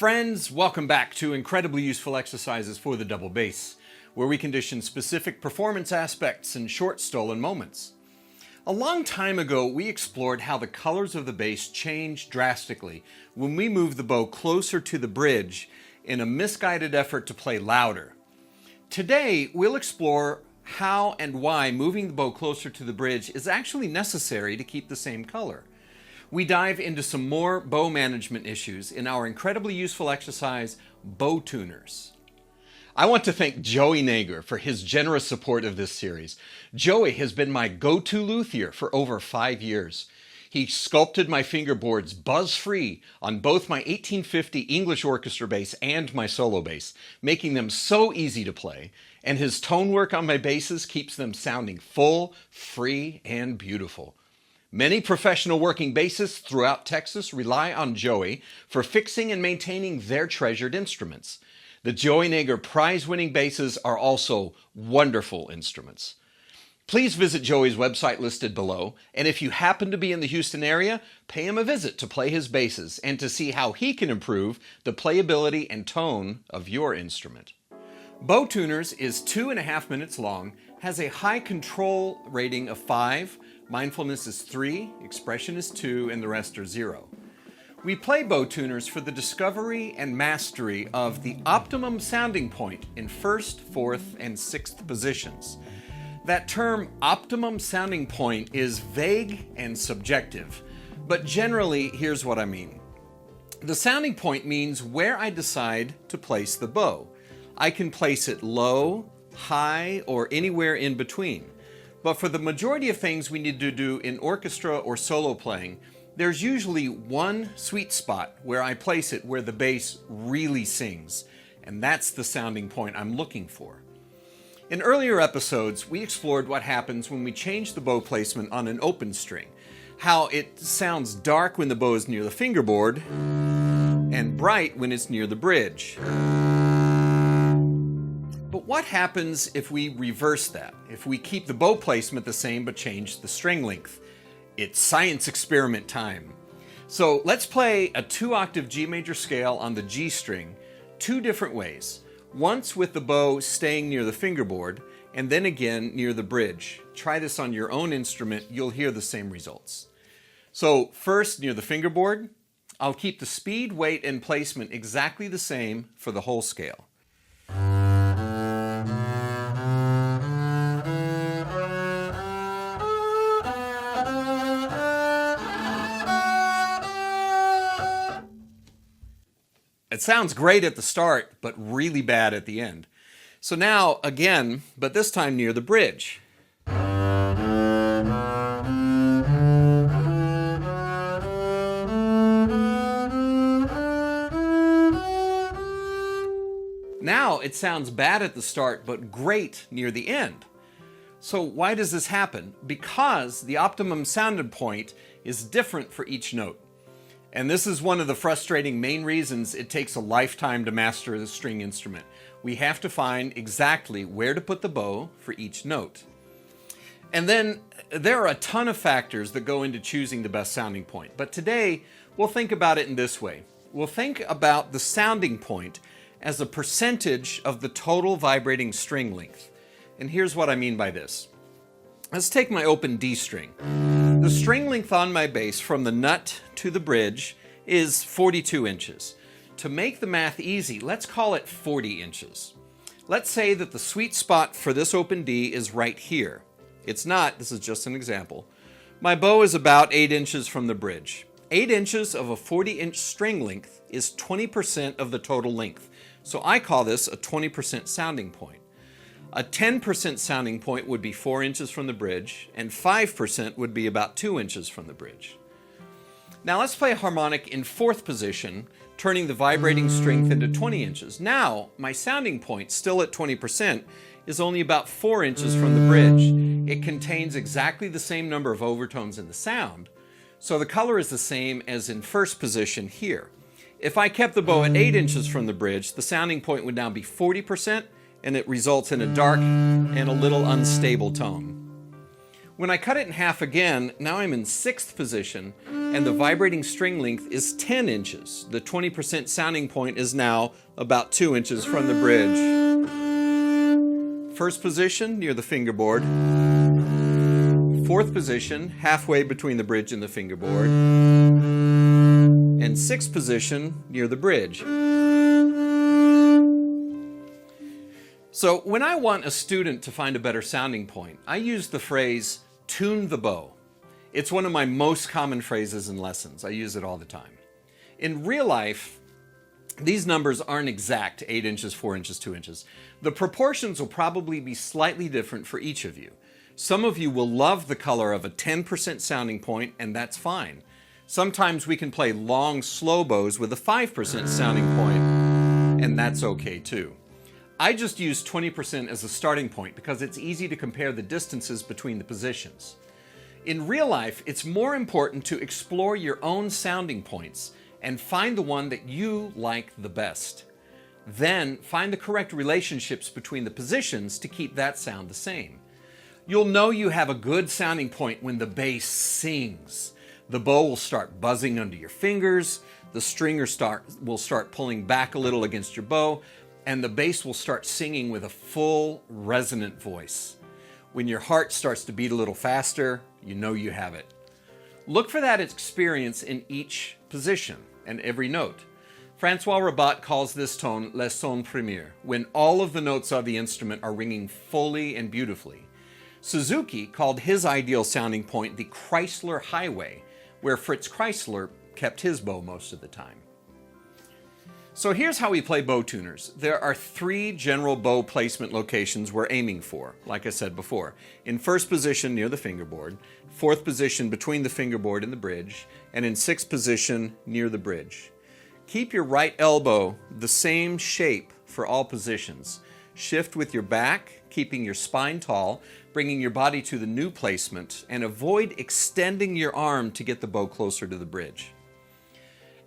Friends, welcome back to incredibly useful exercises for the double bass, where we condition specific performance aspects in short stolen moments. A long time ago, we explored how the colors of the bass change drastically when we move the bow closer to the bridge in a misguided effort to play louder. Today, we'll explore how and why moving the bow closer to the bridge is actually necessary to keep the same color. We dive into some more bow management issues in our incredibly useful exercise, Bow Tuners. I want to thank Joey Nager for his generous support of this series. Joey has been my go-to luthier for over 5 years. He sculpted my fingerboards buzz-free on both my 1850 English orchestra bass and my solo bass, making them so easy to play, and his tone work on my basses keeps them sounding full, free, and beautiful. Many professional working bassists throughout Texas rely on Joey for fixing and maintaining their treasured instruments. The Joey Nager prize-winning basses are also wonderful instruments. Please visit Joey's website listed below, and if you happen to be in the Houston area, pay him a visit to play his basses and to see how he can improve the playability and tone of your instrument. Bow Tuners is 2.5 minutes long, has a high control rating of 5, Mindfulness is 3, Expression is 2, and the rest are 0. We play Bow Tuners for the discovery and mastery of the optimum sounding point in 1st, 4th, and 6th positions. That term, optimum sounding point, is vague and subjective, but generally, here's what I mean. The sounding point means where I decide to place the bow. I can place it low, high, or anywhere in between. But for the majority of things we need to do in orchestra or solo playing, there's usually one sweet spot where I place it where the bass really sings, and that's the sounding point I'm looking for. In earlier episodes, we explored what happens when we change the bow placement on an open string, how it sounds dark when the bow is near the fingerboard and bright when it's near the bridge. But what happens if we reverse that? If we keep the bow placement the same but change the string length? It's science experiment time. So let's play a 2-octave G major scale on the G string 2 different ways. Once with the bow staying near the fingerboard, and then again near the bridge. Try this on your own instrument, you'll hear the same results. So first near the fingerboard, I'll keep the speed, weight, and placement exactly the same for the whole scale. It sounds great at the start, but really bad at the end. So now, again, but this time near the bridge. Now it sounds bad at the start, but great near the end. So why does this happen? Because the optimum sounding point is different for each note. And this is one of the frustrating main reasons it takes a lifetime to master the string instrument. We have to find exactly where to put the bow for each note. And then there are a ton of factors that go into choosing the best sounding point. But today, we'll think about it in this way. We'll think about the sounding point as a percentage of the total vibrating string length. And here's what I mean by this. Let's take my open D string. The string length on my bass from the nut to the bridge is 42 inches. To make the math easy, let's call it 40 inches. Let's say that the sweet spot for this open D is right here. It's not, this is just an example. My bow is about 8 inches from the bridge. 8 inches of a 40-inch string length is 20% of the total length. So I call this a 20% sounding point. A 10% sounding point would be 4 inches from the bridge, and 5% would be about 2 inches from the bridge. Now let's play a harmonic in 4th position, turning the vibrating strength into 20 inches. Now, my sounding point, still at 20%, is only about 4 inches from the bridge. It contains exactly the same number of overtones in the sound, so the color is the same as in 1st position here. If I kept the bow at 8 inches from the bridge, the sounding point would now be 40%, and it results in a dark and a little unstable tone. When I cut it in half again, now I'm in 6th position, and the vibrating string length is 10 inches. The 20% sounding point is now about 2 inches from the bridge. 1st position, near the fingerboard. 4th position, halfway between the bridge and the fingerboard. And 6th position, near the bridge. So when I want a student to find a better sounding point, I use the phrase, tune the bow. It's one of my most common phrases in lessons. I use it all the time. In real life, these numbers aren't exact, 8 inches, 4 inches, 2 inches. The proportions will probably be slightly different for each of you. Some of you will love the color of a 10% sounding point, and that's fine. Sometimes we can play long, slow bows with a 5% sounding point, and that's okay too. I just use 20% as a starting point because it's easy to compare the distances between the positions. In real life, it's more important to explore your own sounding points and find the one that you like the best. Then find the correct relationships between the positions to keep that sound the same. You'll know you have a good sounding point when the bass sings. The bow will start buzzing under your fingers, the stringer will start pulling back a little against your bow, and the bass will start singing with a full, resonant voice. When your heart starts to beat a little faster, you know you have it. Look for that experience in each position and every note. Francois Rabat calls this tone le son premier, when all of the notes of the instrument are ringing fully and beautifully. Suzuki called his ideal sounding point the Chrysler Highway, where Fritz Chrysler kept his bow most of the time. So here's how we play bow tuners. There are 3 general bow placement locations we're aiming for, like I said before. In 1st position near the fingerboard, 4th position between the fingerboard and the bridge, and in 6th position near the bridge. Keep your right elbow the same shape for all positions. Shift with your back, keeping your spine tall, bringing your body to the new placement, and avoid extending your arm to get the bow closer to the bridge.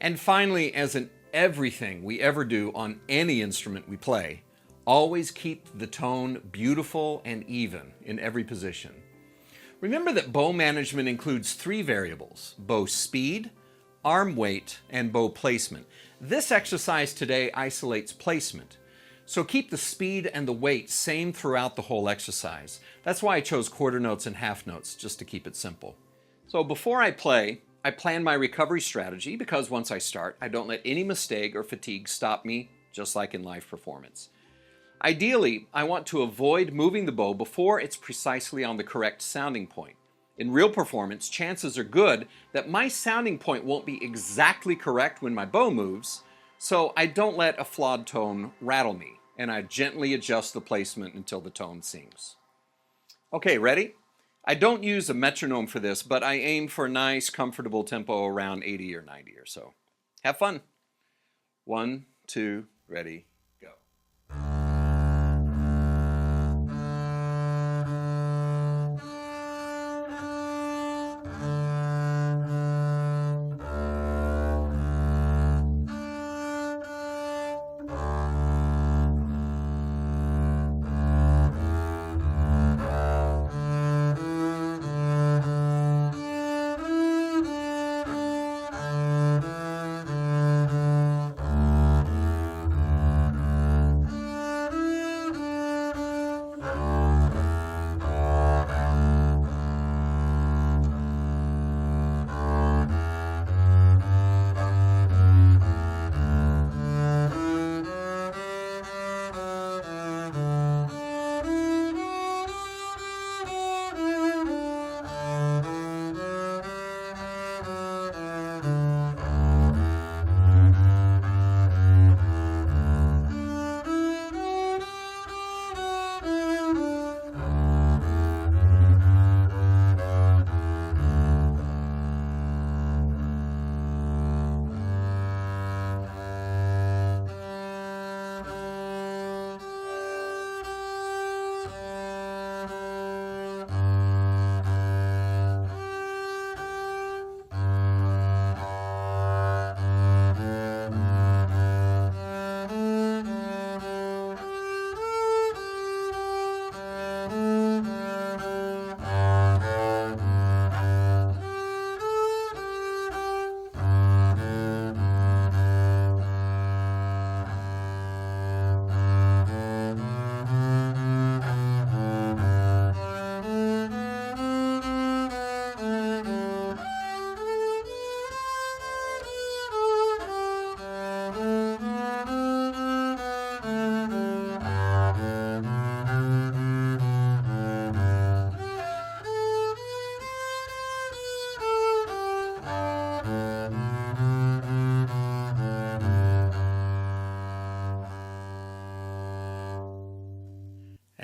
And finally, as in everything we ever do on any instrument we play, always keep the tone beautiful and even in every position. Remember that bow management includes 3 variables: bow speed, arm weight, and bow placement. This exercise today isolates placement. So keep the speed and the weight same throughout the whole exercise. That's why I chose quarter notes and half notes, just to keep it simple. So before I play, I plan my recovery strategy because once I start, I don't let any mistake or fatigue stop me, just like in live performance. Ideally, I want to avoid moving the bow before it's precisely on the correct sounding point. In real performance, chances are good that my sounding point won't be exactly correct when my bow moves, so I don't let a flawed tone rattle me, and I gently adjust the placement until the tone sings. Okay, ready? I don't use a metronome for this, but I aim for a nice, comfortable tempo around 80 or 90 or so. Have fun. 1, 2, ready, go.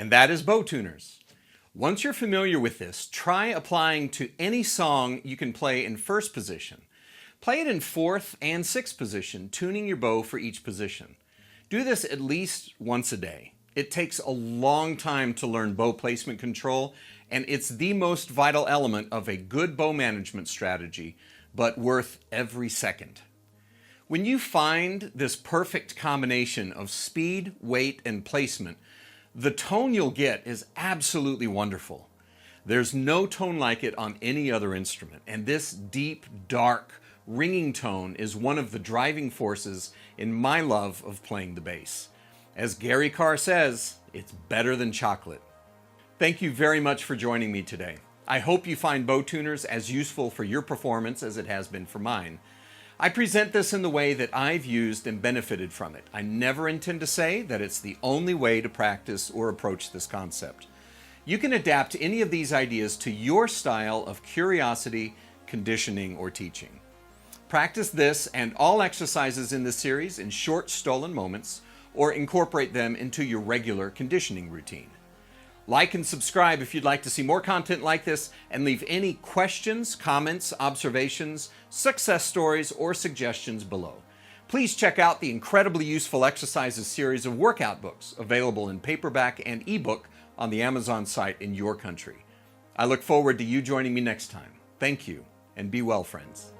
and that is bow tuners. Once you're familiar with this, try applying to any song you can play in first position. Play it in fourth and sixth position, tuning your bow for each position. Do this at least once a day. It takes a long time to learn bow placement control, and it's the most vital element of a good bow management strategy, but worth every second. When you find this perfect combination of speed, weight, and placement, the tone you'll get is absolutely wonderful. There's no tone like it on any other instrument, and this deep, dark, ringing tone is one of the driving forces in my love of playing the bass. As Gary Carr says, it's better than chocolate. Thank you very much for joining me today. I hope you find bow tuners as useful for your performance as it has been for mine. I present this in the way that I've used and benefited from it. I never intend to say that it's the only way to practice or approach this concept. You can adapt any of these ideas to your style of curiosity, conditioning, or teaching. Practice this and all exercises in this series in short, stolen moments, or incorporate them into your regular conditioning routine. Like and subscribe if you'd like to see more content like this, and leave any questions, comments, observations, success stories, or suggestions below. Please check out the incredibly useful exercises series of workout books available in paperback and ebook on the Amazon site in your country. I look forward to you joining me next time. Thank you, and be well, friends.